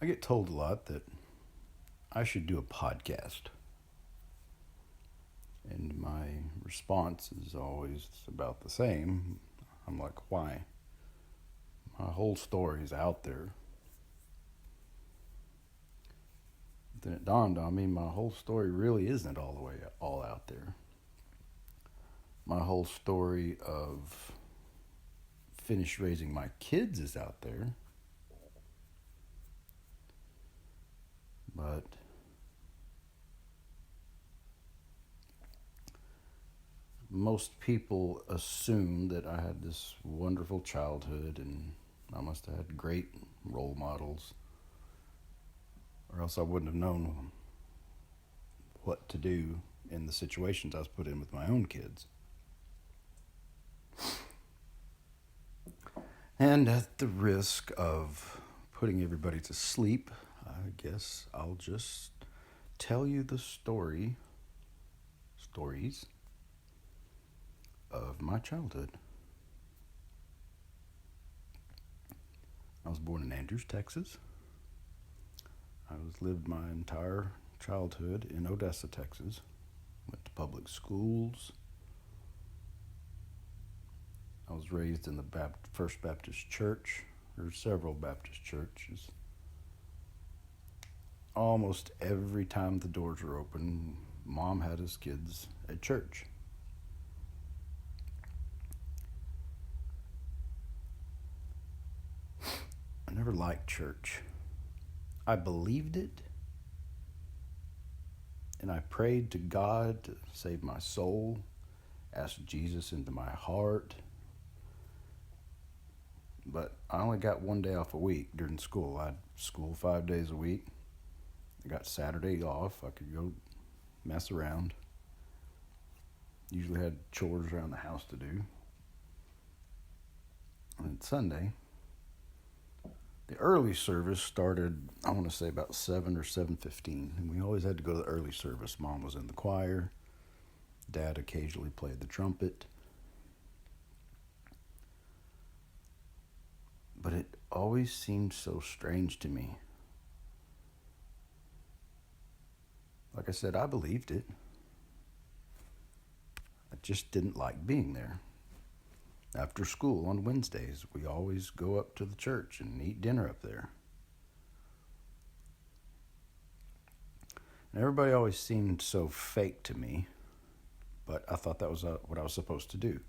get told a lot that I should do a podcast. And my response is always about the same. I'm like, why? My whole story is out there. Then it dawned on me my whole story really isn't all the way all out there. My whole story of finish raising my kids is out there. But most people assume that I had this wonderful childhood and I must have had great role models, or else I wouldn't have known what to do in the situations I was put in with my own kids. And at the risk of putting everybody to sleep, I guess I'll just tell you the stories of my childhood. I was born in Andrews, Texas. I lived my entire childhood in Odessa, Texas. Went to public schools. I was raised in the First Baptist Church. There are several Baptist churches. Almost every time the doors were open, Mom had us kids at church. I never liked church. I believed it, and I prayed to God to save my soul, asked Jesus into my heart. But I only got one day off a week during school. I had school 5 days a week. I got Saturday off. I could go mess around. Usually had chores around the house to do. And Sunday, the early service started, I want to say about 7 or 7:15. And we always had to go to the early service. Mom was in the choir. Dad occasionally played the trumpet. But it always seemed so strange to me. Like I said, I believed it. I just didn't like being there. After school on Wednesdays, we always go up to the church and eat dinner up there. And everybody always seemed so fake to me, but I thought that was what I was supposed to do,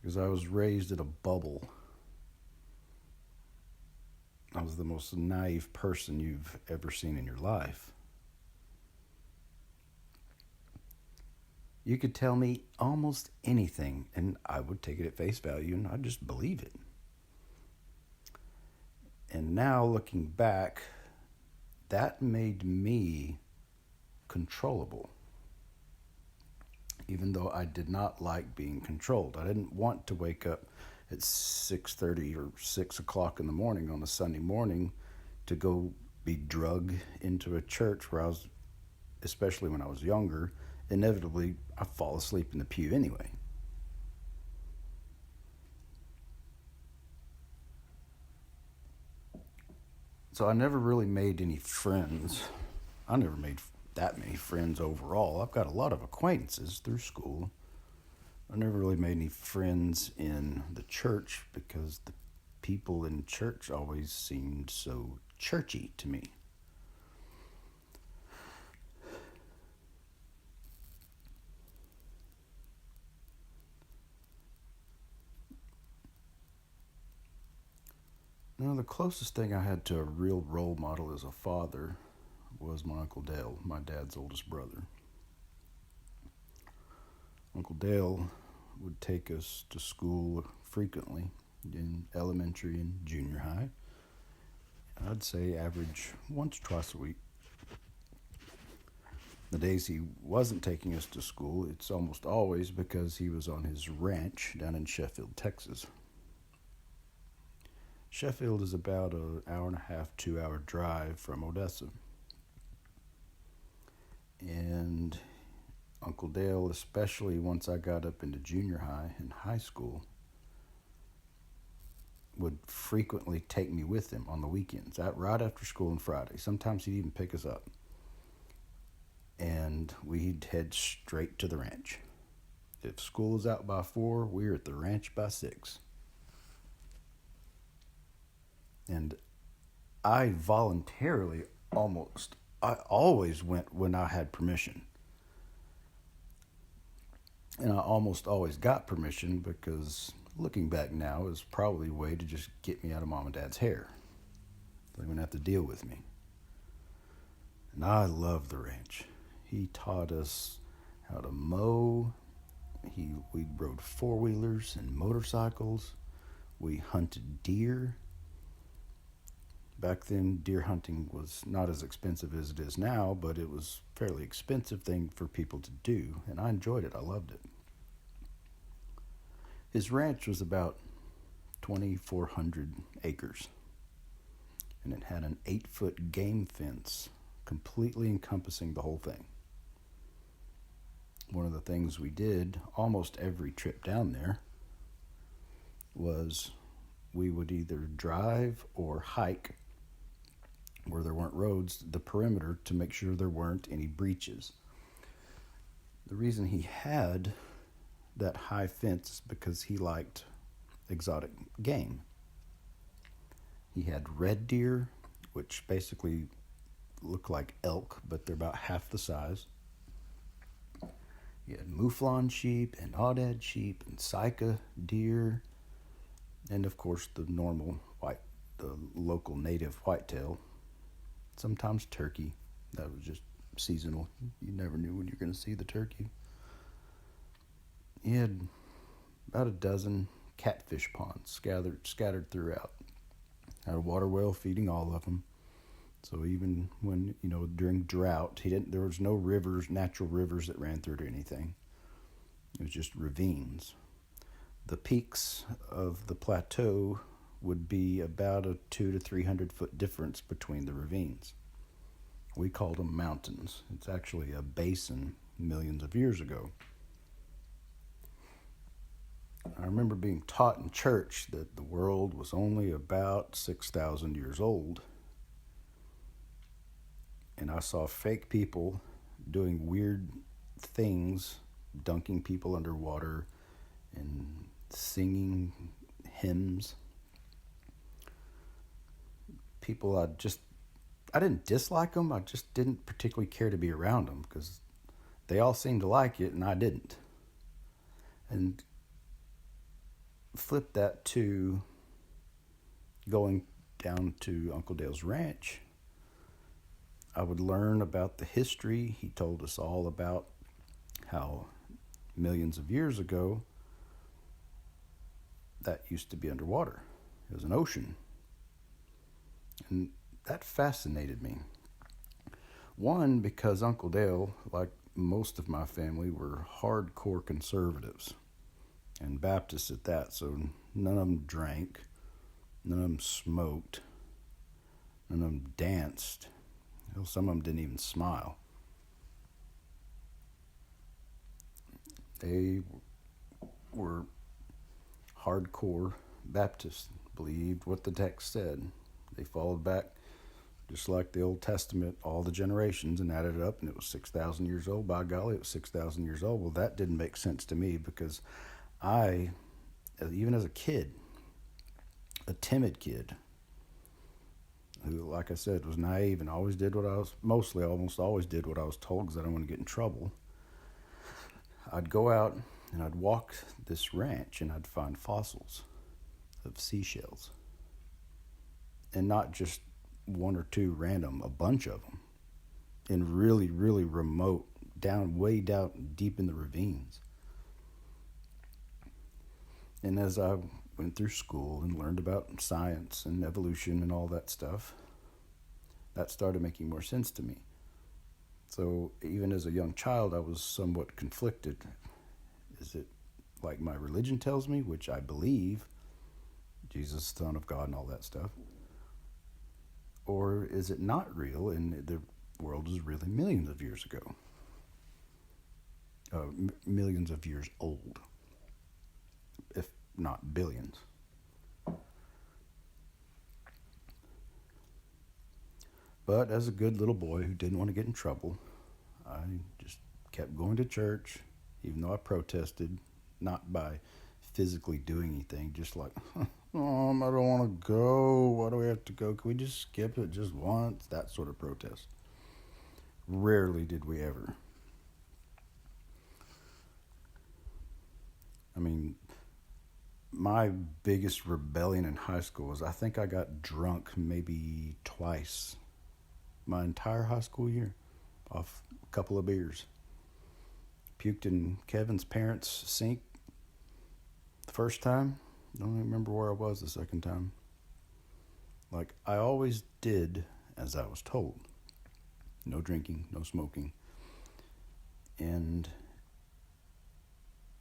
because I was raised in a bubble. I was the most naive person you've ever seen in your life. You could tell me almost anything, and I would take it at face value, and I'd just believe it. And now, looking back, that made me controllable. Even though I did not like being controlled. I didn't want to wake up at 6:30 or 6 o'clock in the morning on a Sunday morning to go be drugged into a church where I was, especially when I was younger, inevitably I fall asleep in the pew anyway. So I never really made any friends. I never made that many friends overall. I've got a lot of acquaintances through school. I never really made any friends in the church because the people in church always seemed so churchy to me. Now, the closest thing I had to a real role model as a father was my Uncle Dale, my dad's oldest brother. Uncle Dale would take us to school frequently in elementary and junior high. I'd say average once or twice a week. The days he wasn't taking us to school, it's almost always because he was on his ranch down in Sheffield, Texas. Sheffield is about an hour and a half, 2 hour drive from Odessa. And Uncle Dale, especially once I got up into junior high and high school, would frequently take me with him on the weekends, right after school on Friday. Sometimes he'd even pick us up. And we'd head straight to the ranch. If school is out by 4, we're at the ranch by 6. And I always went when I had permission. And I almost always got permission because looking back now is probably a way to just get me out of mom and dad's hair. They wouldn't have to deal with me. And I love the ranch. He taught us how to mow. We rode four-wheelers and motorcycles. We hunted deer. Back then, deer hunting was not as expensive as it is now, but it was a fairly expensive thing for people to do, and I enjoyed it. I loved it. His ranch was about 2,400 acres, and it had an 8-foot game fence completely encompassing the whole thing. One of the things we did almost every trip down there was we would either drive or hike where there weren't roads, the perimeter, to make sure there weren't any breaches. The reason he had that high fence is because he liked exotic game. He had red deer, which basically look like elk, but they're about half the size. He had mouflon sheep and aoudad sheep and sika deer, and of course the local native whitetail. Sometimes turkey. That was just seasonal. You never knew when you were going to see the turkey. He had about a dozen catfish ponds scattered throughout. Had a water well feeding all of them. So even when, during drought, there was no rivers, natural rivers that ran through it or anything. It was just ravines. The peaks of the plateau would be about a 200 to 300 foot difference between the ravines. We called them mountains. It's actually a basin millions of years ago. I remember being taught in church that the world was only about 6,000 years old. And I saw fake people doing weird things, dunking people underwater and singing hymns. People I didn't dislike them, I just didn't particularly care to be around them because they all seemed to like it and I didn't. And flip that to going down to Uncle Dale's ranch. I would learn about the history. He told us all about how millions of years ago that used to be underwater. It was an ocean. And that fascinated me. One, because Uncle Dale, like most of my family, were hardcore conservatives and Baptists at that, so none of them drank, none of them smoked, none of them danced. Some of them didn't even smile. They were hardcore Baptists, believed what the text said. They followed back, just like the Old Testament, all the generations and added it up, and it was 6,000 years old. By golly, it was 6,000 years old. Well, that didn't make sense to me because I, even as a kid, a timid kid, who, like I said, was naive and almost always did what I was told because I didn't want to get in trouble. I'd go out and I'd walk this ranch and I'd find fossils of seashells. And not just one or two random, a bunch of them. In really, really remote, way down deep in the ravines. And as I went through school and learned about science and evolution and all that stuff, that started making more sense to me. So even as a young child, I was somewhat conflicted. Is it like my religion tells me, which I believe, Jesus, Son of God and all that stuff? Or is it not real and the world is really millions of years ago? Millions of years old, if not billions. But as a good little boy who didn't want to get in trouble, I just kept going to church, even though I protested, not by physically doing anything, just like, Mom, I don't want to go. Why do we have to go? Can we just skip it just once? That sort of protest. Rarely did we ever. I mean, my biggest rebellion in high school was I think I got drunk maybe twice my entire high school year off a couple of beers. Puked in Kevin's parents' sink the first time. Don't even remember where I was the second time. Like, I always did as I was told. No drinking, no smoking. And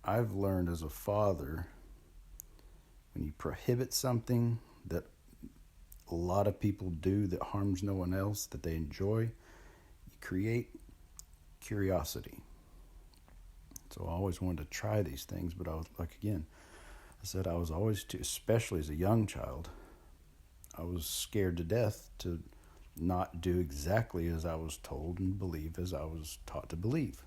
I've learned as a father, when you prohibit something that a lot of people do that harms no one else, that they enjoy, you create curiosity. So I always wanted to try these things, but I was like, again, I said I was always too, especially as a young child, I was scared to death to not do exactly as I was told and believe as I was taught to believe.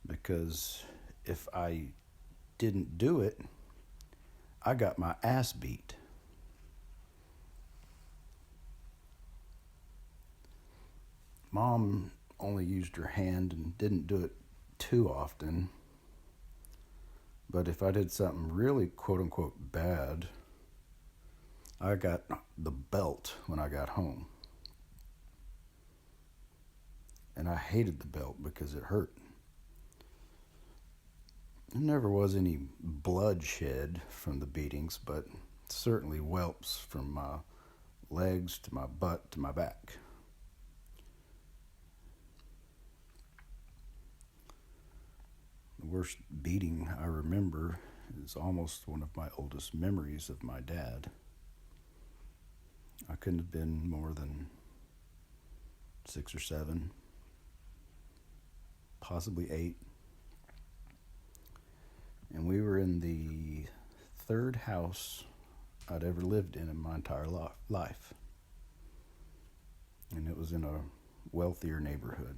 Because if I didn't do it, I got my ass beat. Mom only used her hand and didn't do it too often. But if I did something really quote-unquote bad, I got the belt when I got home. And I hated the belt because it hurt. There never was any bloodshed from the beatings, but certainly whelps from my legs to my butt to my back. The worst beating I remember is almost one of my oldest memories of my dad. I couldn't have been more than 6 or 7, possibly 8. And we were in the third house I'd ever lived in my entire life. And it was in a wealthier neighborhood.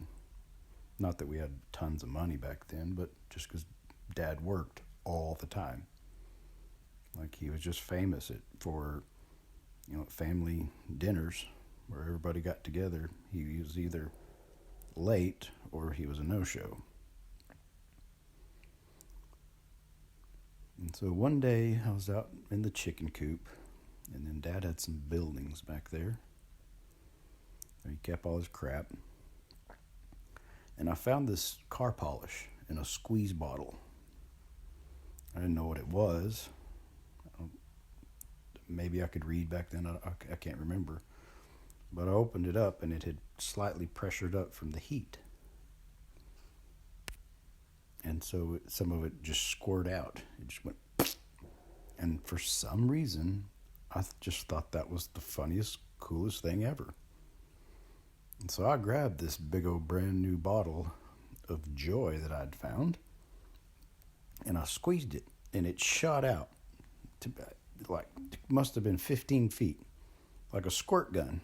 Not that we had tons of money back then, but just because Dad worked all the time. Like, he was just famous for, family dinners where everybody got together. He was either late or he was a no-show. And so one day I was out in the chicken coop, and then Dad had some buildings back there where he kept all his crap. And I found this car polish in a squeeze bottle. I didn't know what it was. Maybe I could read back then. I can't remember. But I opened it up, and it had slightly pressured up from the heat. And so some of it just squirted out. It just went. And for some reason, I just thought that was the funniest, coolest thing ever. And so I grabbed this big old brand new bottle of joy that I'd found, and I squeezed it, and it shot out to, like, it must have been 15 feet, like a squirt gun.